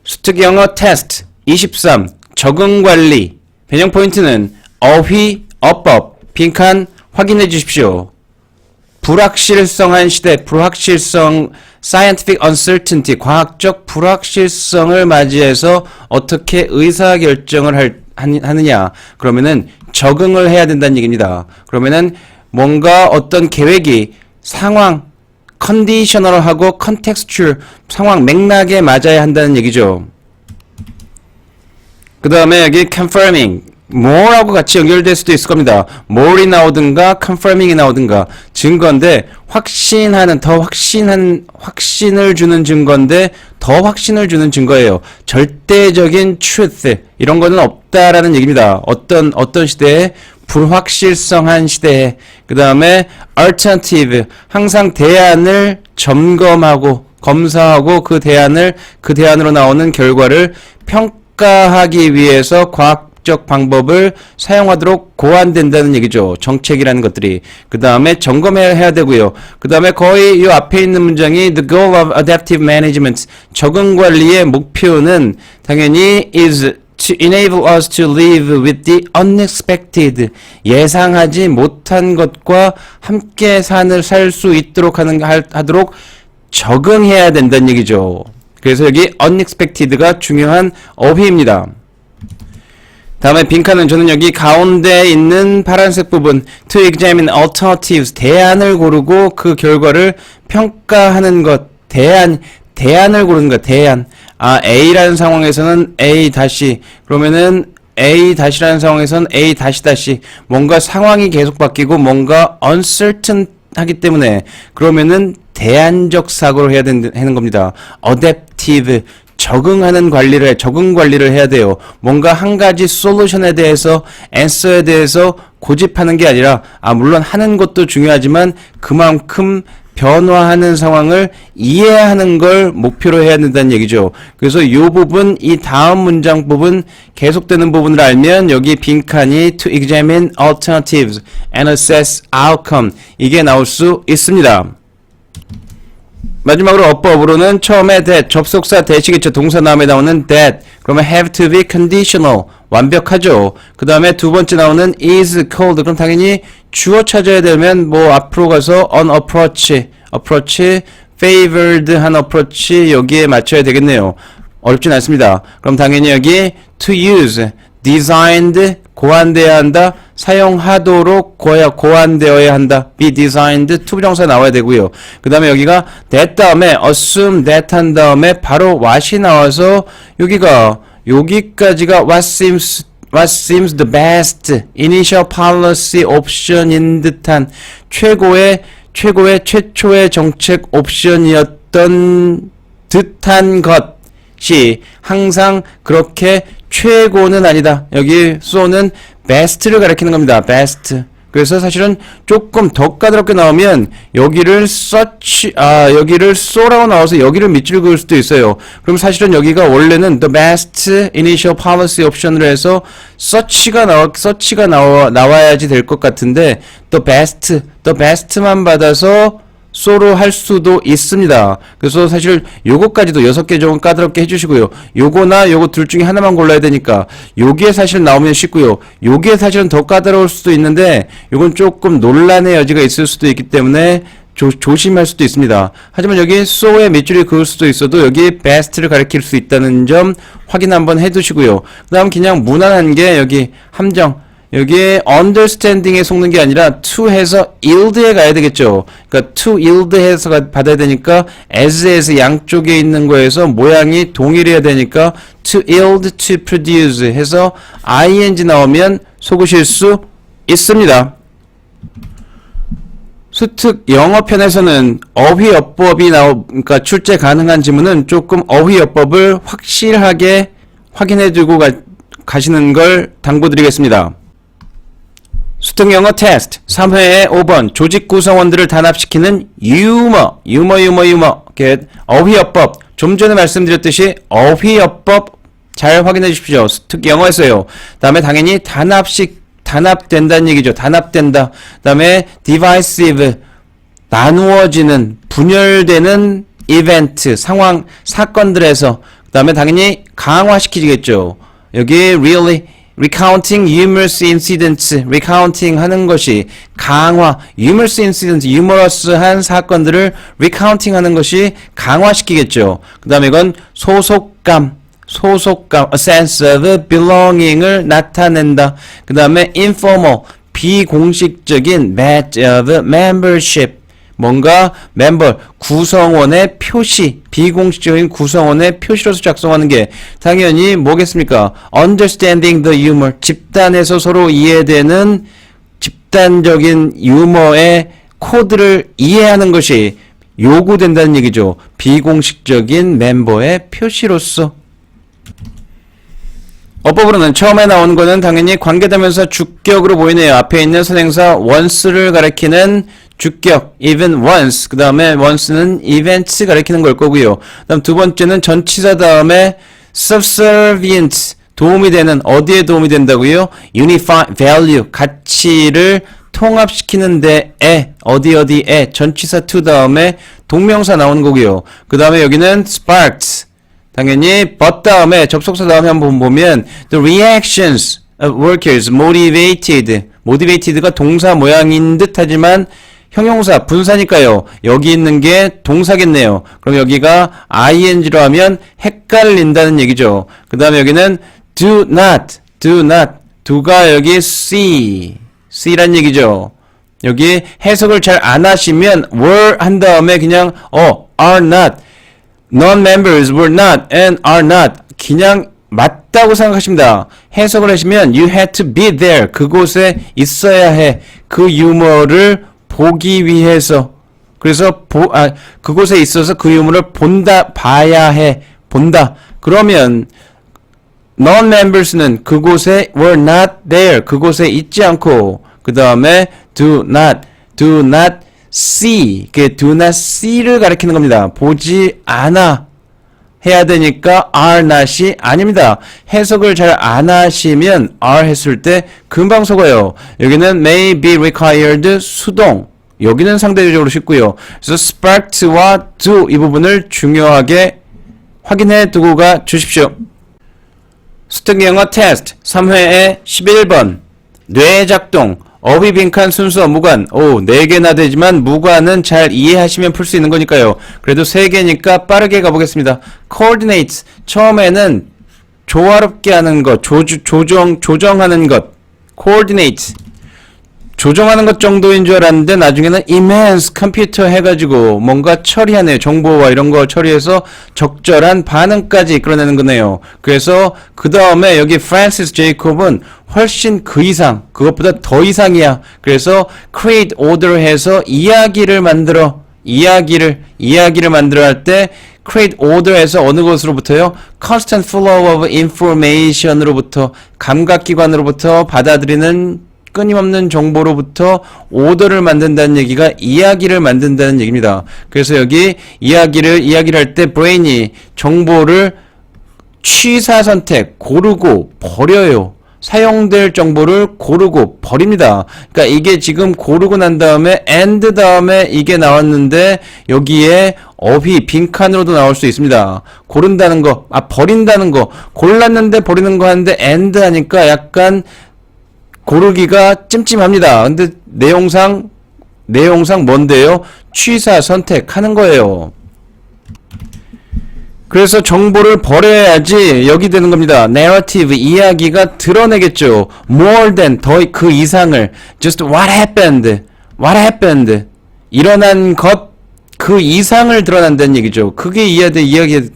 수특 영어 테스트 23 적응관리 변형 포인트는 어휘, 어법, 빈칸 확인해 주십시오. 불확실성한 시대, 불확실성, scientific uncertainty, 과학적 불확실성을 맞이해서 어떻게 의사결정을 하느냐. 그러면은 적응을 해야 된다는 얘기입니다. 그러면은 뭔가 어떤 계획이 상황, 컨디셔널하고 컨텍스츄얼, 상황 맥락에 맞아야 한다는 얘기죠. 그 다음에 여기 confirming, more하고 같이 연결될 수도 있을 겁니다. more이 나오든가 confirming이 나오든가 증거인데 확신하는, 더 확신을 주는 증거인데 더 확신을 주는 증거예요. 절대적인 truth 이런 거는 없다라는 얘기입니다. 어떤 시대에 불확실성한 시대에. 그 다음에 alternative, 항상 대안을 점검하고 검사하고 그 대안으로 나오는 결과를 평가하기 위해서 과학적 방법을 사용하도록 고안된다는 얘기죠. 정책이라는 것들이. 그 다음에 점검해야 되고요. 그 다음에 거의 이 앞에 있는 문장이 The goal of adaptive management, 적응관리의 목표는 당연히 is to enable us to live with the unexpected, 예상하지 못한 것과 함께 살 수 있도록 하도록 적응해야 된다는 얘기죠. 그래서 여기 unexpected가 중요한 어휘입니다. 다음에 빈칸은 저는 여기 가운데 있는 파란색 부분 to examine alternatives, 대안을 고르고 그 결과를 평가하는 것, 대안을 고르는 것, 대안. A라는 상황에서는 A 다시, 그러면은 A 다시라는 상황에서는 A 다시 뭔가 상황이 계속 바뀌고 뭔가 uncertain 하기 때문에 그러면은 대안적 사고를 해야 되는 겁니다. adaptive, 적응 관리를 해야 돼요. 뭔가 한 가지 솔루션에 대해서, answer에 대해서 고집하는 게 아니라, 물론 하는 것도 중요하지만 그만큼 변화하는 상황을 이해하는 걸 목표로 해야 된다는 얘기죠. 그래서 이 부분, 이 다음 문장 부분, 계속되는 부분을 알면 여기 빈칸이 to examine alternatives and assess outcome, 이게 나올 수 있습니다. 마지막으로 어법으로는 처음에 that, 접속사 that이겠죠. 동사 다음에 나오는 that, 그러면 have to be conditional, 완벽하죠. 그 다음에 두 번째 나오는 is cold, 그럼 당연히 주어 찾아야 되면 뭐 앞으로 가서 on approach, favored 한 approach 여기에 맞춰야 되겠네요. 어렵진 않습니다. 그럼 당연히 여기 to use, designed, 고안되어야 한다, 사용하도록 고안되어야 한다, be designed, to 부정사 나와야 되고요. 그 다음에 여기가 that 다음에 assume that 한 다음에 바로 what이 나와서 여기까지가 what seems the best initial policy option인 듯한 최초의 정책 옵션이었던 듯한 것이 항상 그렇게 최고는 아니다. 여기 so는 best를 가리키는 겁니다. best. 그래서 사실은 조금 더 까다롭게 나오면 여기를 so라고 나와서 여기를 밑줄 그을 수도 있어요. 그럼 사실은 여기가 원래는 the best initial policy option으로 해서 such가 나와야지 될 것 같은데 the best만 받아서 so로 할 수도 있습니다. 그래서 사실 요거까지도 6개 정도 까다롭게 해주시고요. 요거나 요거 둘 중에 하나만 골라야 되니까 요게 사실 나오면 쉽고요. 요게 사실은 더 까다로울 수도 있는데 요건 조금 논란의 여지가 있을 수도 있기 때문에 조심할 수도 있습니다. 하지만 여기 so에 밑줄이 그을 수도 있어도 여기 best를 가리킬 수 있다는 점 확인 한번 해두시고요. 그 다음 그냥 무난한 게 여기 함정, 여기에 understanding에 속는 게 아니라 to 해서 yield에 가야 되겠죠. 그러니까 to yield 해서 받아야 되니까 as에서 양쪽에 있는 거에서 모양이 동일해야 되니까 to yield, to produce 해서 ing 나오면 속으실 수 있습니다. 수특 영어편에서는 어휘어법이 그러니까 출제 가능한 지문은 조금 어휘어법을 확실하게 확인해 두고 가시는 걸 당부드리겠습니다. 수특 영어 테스트 3회의 5번 조직 구성원들을 단합시키는 유머. 어휘어법. 좀 전에 말씀드렸듯이 어휘어법 잘 확인해 주십시오. 수특 영어에서요. 다음에 당연히 단합된다는 얘기죠. 단합된다. 다음에 divisive, 나누어지는, 분열되는 이벤트, 사건들에서. 그 다음에 당연히 강화시키겠죠. 여기 really recounting humorous incidents, recounting 하는 것이 강화, humorous incidents, 유머러스한 사건들을 recounting 하는 것이 강화시키겠죠. 그 다음에 이건 소속감, a sense of belonging을 나타낸다. 그 다음에 informal, 비공식적인 badge of membership, 뭔가 멤버, 구성원의 표시, 비공식적인 구성원의 표시로서 작성하는 게 당연히 뭐겠습니까? Understanding the humor, 집단에서 서로 이해되는 집단적인 유머의 코드를 이해하는 것이 요구된다는 얘기죠. 비공식적인 멤버의 표시로서. 어법으로는 처음에 나온 거는 당연히 관계대명사 주격으로 보이네요. 앞에 있는 선행사 once를 가리키는 주격, even once. 그 다음에 once는 events 가리키는 걸 거고요. 그 다음 두 번째는 전치사 다음에 subservient, 도움이 되는, 어디에 도움이 된다고요? unify, value, 가치를 통합시키는 데에, 어디에, 전치사 to 다음에 동명사 나오는 거고요. 그 다음에 여기는 sparked. 당연히 but 다음에 접속사 다음에 한번 보면 the reactions of workers motivated가 동사 모양인 듯 하지만 형용사 분사니까요. 여기 있는 게 동사겠네요. 그럼 여기가 ing로 하면 헷갈린다는 얘기죠. 그 다음에 여기는 do not, do가 여기 c란 얘기죠. 여기 해석을 잘 안 하시면 were 한 다음에 그냥 are not, non-members were not and are not 그냥 맞다고 생각하십니다. 해석을 하시면 you had to be there, 그곳에 있어야 해. 그 유머를 보기 위해서. 그래서 그곳에 있어서 그 유머를 봐야 해. 본다. 그러면 non-members는 그곳에 were not there, 그곳에 있지 않고 그 다음에 do not see, 그 do not see를 가리키는 겁니다. 보지 않아 해야 되니까 are not이 아닙니다. 해석을 잘 안 하시면 are 했을 때 금방 속아요. 여기는 may be required 수동, 여기는 상대적으로 쉽고요. 그래서 sparked와 do 이 부분을 중요하게 확인해 두고 가 주십시오. 수특 영어 테스트 3회의 11번 뇌작동 어휘 빈칸 순서 무관. 4개나 되지만 무관은 잘 이해하시면 풀 수 있는 거니까요. 그래도 3개니까 빠르게 가보겠습니다. coordinate 처음에는 조화롭게 하는 것, 조정하는 것. coordinate 조정하는 것 정도인 줄 알았는데 나중에는 immense 컴퓨터 해가지고 뭔가 처리하네요. 정보와 이런 거 처리해서 적절한 반응까지 이끌어내는 거네요. 그래서 그 다음에 여기 프란시스 제이콥은 훨씬 그 이상, 그것보다 더 이상이야. 그래서 create order 해서 이야기를 만들어 할 때 create order 해서 어느 것으로부터요? constant flow of information으로부터, 감각기관으로부터 받아들이는 끊임없는 정보로부터 오더를 만든다는 얘기가 이야기를 만든다는 얘기입니다. 그래서 여기 이야기를 할 때 브레인이 정보를 취사 선택, 고르고 버려요. 사용될 정보를 고르고 버립니다. 그러니까 이게 지금 고르고 난 다음에 and 다음에 이게 나왔는데 여기에 어휘 빈칸으로도 나올 수 있습니다. 고른다는 거, 버린다는 거, 골랐는데 버리는 거 하는데 and 하니까 약간 고르기가 찜찜합니다. 근데 내용상 뭔데요? 취사 선택하는 거예요. 그래서 정보를 버려야지 여기 되는 겁니다. narrative 이야기가 드러내겠죠. more than 더 그 이상을 just what happened 일어난 것 그 이상을 드러난다는 얘기죠. 그게 이야기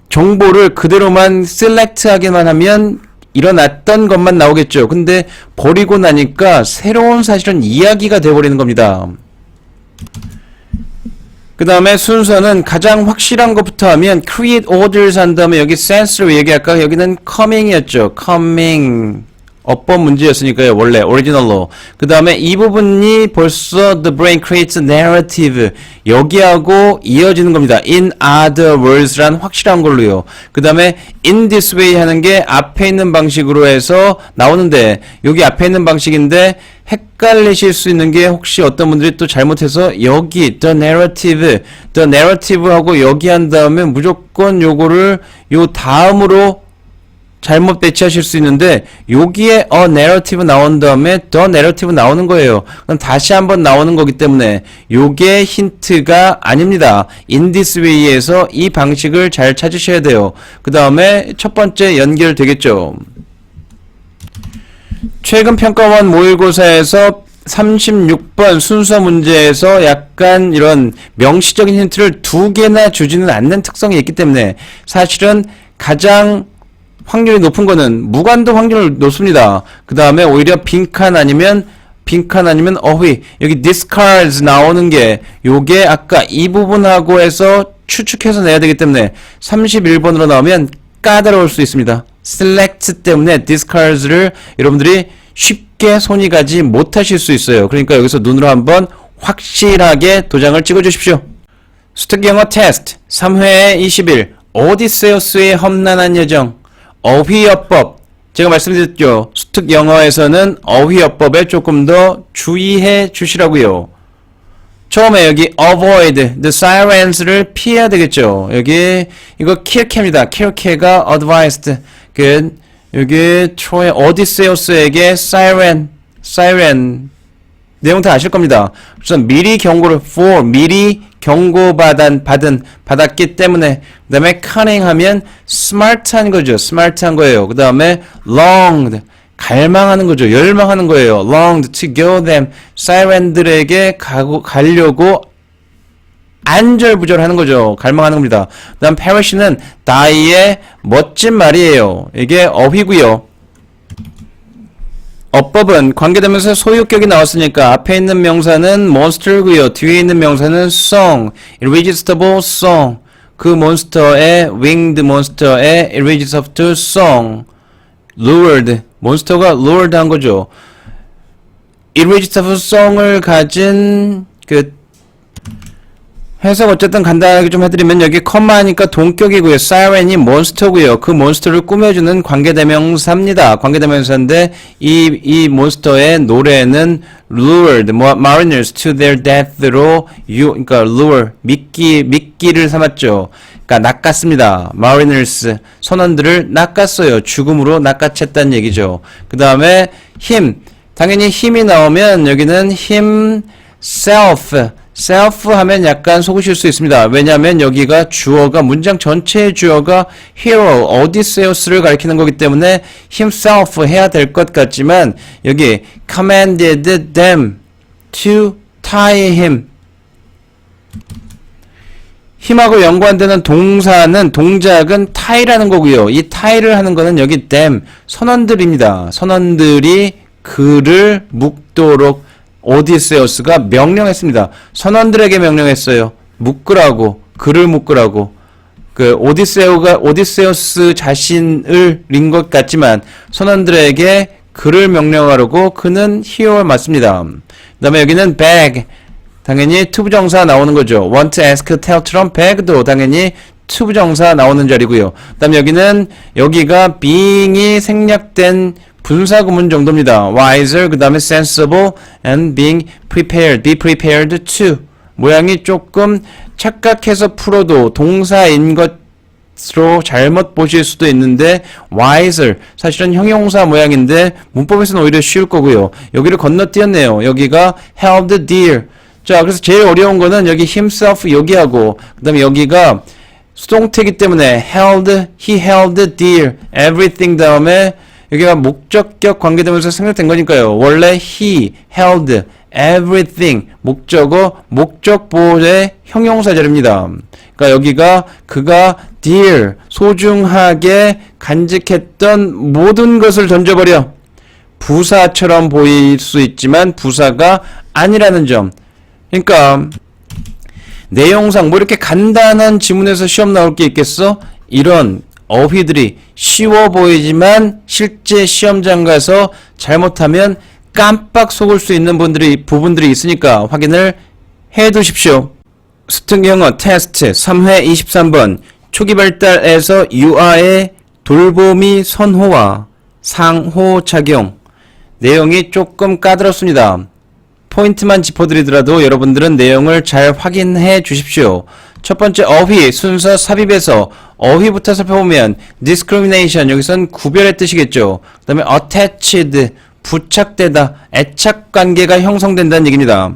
정보를 그대로만 select하기만 하면 일어났던 것만 나오겠죠. 근데 버리고 나니까 새로운 사실은 이야기가 되어버리는 겁니다. 그 다음에 순서는 가장 확실한 것부터 하면 create orders 한 다음에 여기 sense로 얘기할까? 여기는 coming이었죠. coming 어법 문제였으니까요. 원래 오리지널로. 그 다음에 이 부분이 벌써 the brain creates a narrative 여기하고 이어지는 겁니다. in other words란 확실한 걸로요. 그 다음에 in this way 하는 게 앞에 있는 방식으로 해서 나오는데 여기 앞에 있는 방식인데 헷갈리실 수 있는 게 혹시 어떤 분들이 또 잘못해서 여기 the narrative 하고 여기 한 다음에 무조건 요거를 요 다음으로 잘못 배치하실 수 있는데 여기에 narrative 나온 다음에 the narrative 나오는 거예요. 그럼 다시 한번 나오는 거기 때문에 요게 힌트가 아닙니다. in this way에서 이 방식을 잘 찾으셔야 돼요. 그 다음에 첫 번째 연결되겠죠. 최근 평가원 모의고사에서 36번 순서 문제에서 약간 이런 명시적인 힌트를 두 개나 주지는 않는 특성이 있기 때문에 사실은 가장 확률이 높은 거는 무관도 확률이 높습니다. 그 다음에 오히려 빈칸 아니면 어휘 여기 discards 나오는 게 요게 아까 이 부분하고 해서 추측해서 내야 되기 때문에 31번으로 나오면 까다로울 수 있습니다. select 때문에 discards를 여러분들이 쉽게 손이 가지 못하실 수 있어요. 그러니까 여기서 눈으로 한번 확실하게 도장을 찍어 주십시오. 수특 영어 테스트 3회 20일 오디세우스의 험난한 여정 어휘어법 제가 말씀드렸죠. 수특 영어에서는 어휘어법에 조금 더 주의해 주시라고요. 처음에 여기 avoid the sirens를 피해야 되겠죠. 여기 이거 킬케입니다. 킬케가 advised 여기 트로의 오디세우스에게 siren 내용 다 아실 겁니다. 우선 미리 경고를 미리 받았기 때문에 그 다음에 cunning 하면 smart한 거죠. smart한 거예요. 그 다음에 longed 갈망하는 거죠. 열망하는 거예요. longed to go them siren들에게 가려고 안절부절하는 거죠. 갈망하는 겁니다. 그 다음 perish는 die의 멋진 말이에요. 이게 어휘고요. 어법은 관계되면서 소유격이 나왔으니까 앞에 있는 명사는 monster고요. 뒤에 있는 명사는 song, irresistible song. 그 몬스터의 winged monster의 irresistible song. lured, 몬스터가 lured 한 거죠. irresistible song을 가진 해석 어쨌든 간단하게 좀 해드리면 여기 컴마니까 동격이고요. siren이 몬스터고요. 그 몬스터를 꾸며주는 관계대명사입니다. 관계대명사인데 이 몬스터의 노래는 lured mariners to their death로 그러니까 lure 미끼를 삼았죠. 그러니까 낚았습니다. mariners 선원들을 낚았어요. 죽음으로 낚아챘다는 얘기죠. 그 다음에 힘 당연히 힘이 나오면 여기는 힘 self 하면 약간 속으실 수 있습니다. 왜냐하면 여기가 주어가 문장 전체의 주어가 hero, 오디세우스를 가리키는 거기 때문에 himself 해야 될 것 같지만 여기 commanded them to tie him 힘하고 연관되는 동작은 tie라는 거고요. 이 tie를 하는 거는 여기 them 선원들입니다. 선원들이 그를 묶도록 오디세우스가 명령했습니다. 선원들에게 명령했어요. 그를 묶으라고. 오디세우스 자신을 린 것 같지만 선원들에게 그를 명령하라고 그는 히어가 맞습니다. 그 다음에 여기는 beg. 당연히 투부정사 나오는 거죠. want, ask, tell처럼 beg도 당연히 투부정사 나오는 자리고요. 그 다음에 여기가 being이 생략된 분사구문 정도입니다. wiser, 그 다음에 sensible, and being prepared, be prepared to. 모양이 조금 착각해서 풀어도 동사인 것으로 잘못 보실 수도 있는데 wiser, 사실은 형용사 모양인데 문법에서는 오히려 쉬울 거고요. 여기를 건너뛰었네요. 여기가 held dear. 자, 그래서 제일 어려운 거는 여기 himself 여기하고 그 다음에 여기가 수동태이기 때문에 he held dear, everything 다음에 여기가 목적격 관계되면서 생략된 거니까요. 원래 he held everything 목적어 목적보호의 형용사 자리입니다. 그러니까 여기가 그가 dear 소중하게 간직했던 모든 것을 던져버려 부사처럼 보일 수 있지만 부사가 아니라는 점. 그러니까 내용상 뭐 이렇게 간단한 지문에서 시험 나올 게 있겠어? 이런 어휘들이 쉬워 보이지만 실제 시험장 가서 잘못하면 깜빡 속을 수 있는 부분들이 있으니까 확인을 해 두십시오. 수특영어 테스트 3회 23번 초기 발달에서 유아의 돌보미 선호와 상호작용. 내용이 조금 까다롭습니다. 포인트만 짚어드리더라도 여러분들은 내용을 잘 확인해 주십시오. 첫 번째 어휘 순서 삽입에서 어휘부터 살펴보면 discrimination 여기선 구별의 뜻이겠죠. 그 다음에 attached 부착되다 애착관계가 형성된다는 얘기입니다.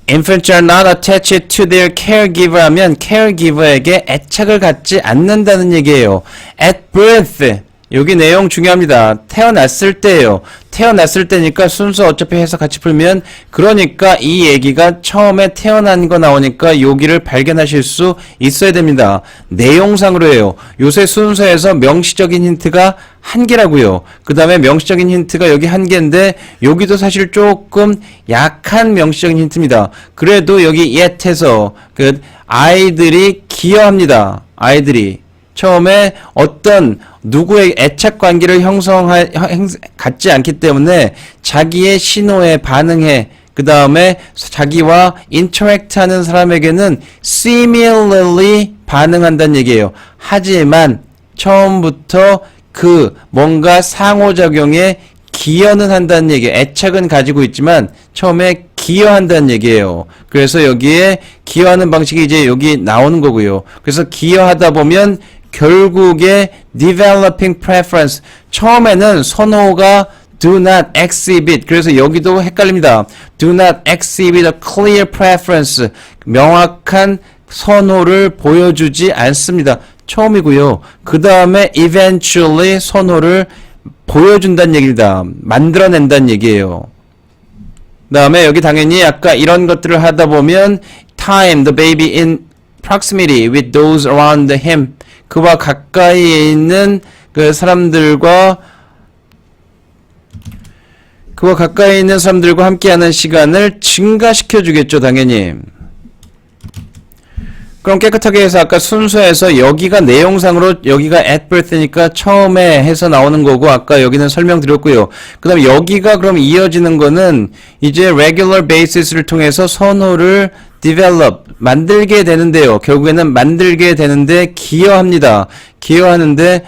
Infants are not attached to their caregiver 하면 caregiver에게 애착을 갖지 않는다는 얘기예요. At birth 여기 내용 중요합니다. 태어났을 때예요. 태어났을 때니까 순서 어차피 해서 같이 풀면 그러니까 이 얘기가 처음에 태어난 거 나오니까 여기를 발견하실 수 있어야 됩니다. 내용상으로예요. 요새 순서에서 명시적인 힌트가 한 개라고요. 그 다음에 명시적인 힌트가 여기 한 개인데 여기도 사실 조금 약한 명시적인 힌트입니다. 그래도 여기 yet에서 그 아이들이 기여합니다. 아이들이 처음에 어떤 누구의 애착 관계를 갖지 않기 때문에 자기의 신호에 반응해 그 다음에 자기와 interact 하는 사람에게는 similarly 반응한다는 얘기예요. 하지만 처음부터 그 뭔가 상호작용에 기여는 한다는 얘기예요. 애착은 가지고 있지만 처음에 기여한다는 얘기예요. 그래서 여기에 기여하는 방식이 이제 여기 나오는 거고요. 그래서 기여하다 보면 결국에 developing preference 처음에는 선호가 do not exhibit 그래서 여기도 헷갈립니다. do not exhibit a clear preference 명확한 선호를 보여주지 않습니다. 처음이고요. 그 다음에 eventually 선호를 보여준다는 얘기입니다. 만들어낸다는 얘기예요. 그 다음에 여기 당연히 아까 이런 것들을 하다 보면 time the baby in proximity with those around him 그와 가까이에 있는 그 사람들과 함께하는 시간을 증가시켜 주겠죠, 당연히. 그럼 깨끗하게 해서 아까 순서에서 여기가 내용상으로 여기가 at birth니까 처음에 해서 나오는 거고 아까 여기는 설명드렸고요. 그 다음에 여기가 그럼 이어지는 거는 이제 regular basis를 통해서 선호를 develop 만들게 되는데요. 결국에는 만들게 되는데 기여합니다. 기여하는데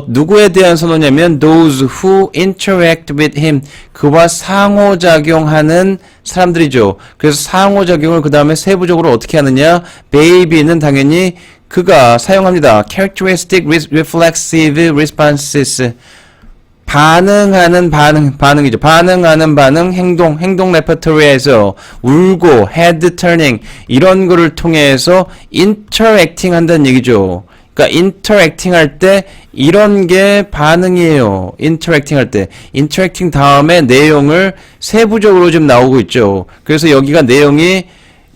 누구에 대한 선호냐면 those who interact with him 그와 상호작용하는 사람들이죠. 그래서 상호작용을 그 다음에 세부적으로 어떻게 하느냐 baby는 당연히 그가 사용합니다. characteristic reflexive responses 반응하는 반응이죠. 반응하는 반응, 행동 레퍼토리에서 울고, head turning, 이런 거를 통해서 interacting 한다는 얘기죠. 그러니까 interacting 할 때 이런 게 반응이에요. interacting 할 때. interacting 다음에 내용을 세부적으로 좀 나오고 있죠. 그래서 여기가 내용이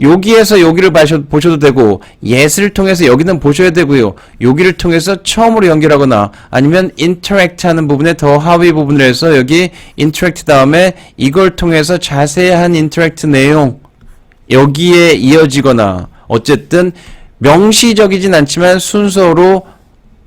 여기에서 여기를 보셔도 되고 yes를 통해서 여기는 보셔야 되고요. 여기를 통해서 처음으로 연결하거나 아니면 interact 하는 부분에 더 하위 부분을 해서 여기 interact 다음에 이걸 통해서 자세한 interact 내용 여기에 이어지거나 어쨌든 명시적이진 않지만 순서로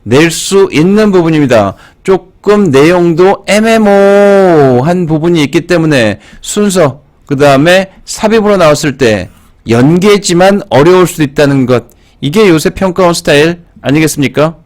낼 수 있는 부분입니다. 조금 내용도 애매모호한 부분이 있기 때문에 순서 그 다음에 삽입으로 나왔을 때 연계지만 어려울 수도 있다는 것. 이게 요새 평가원 스타일 아니겠습니까?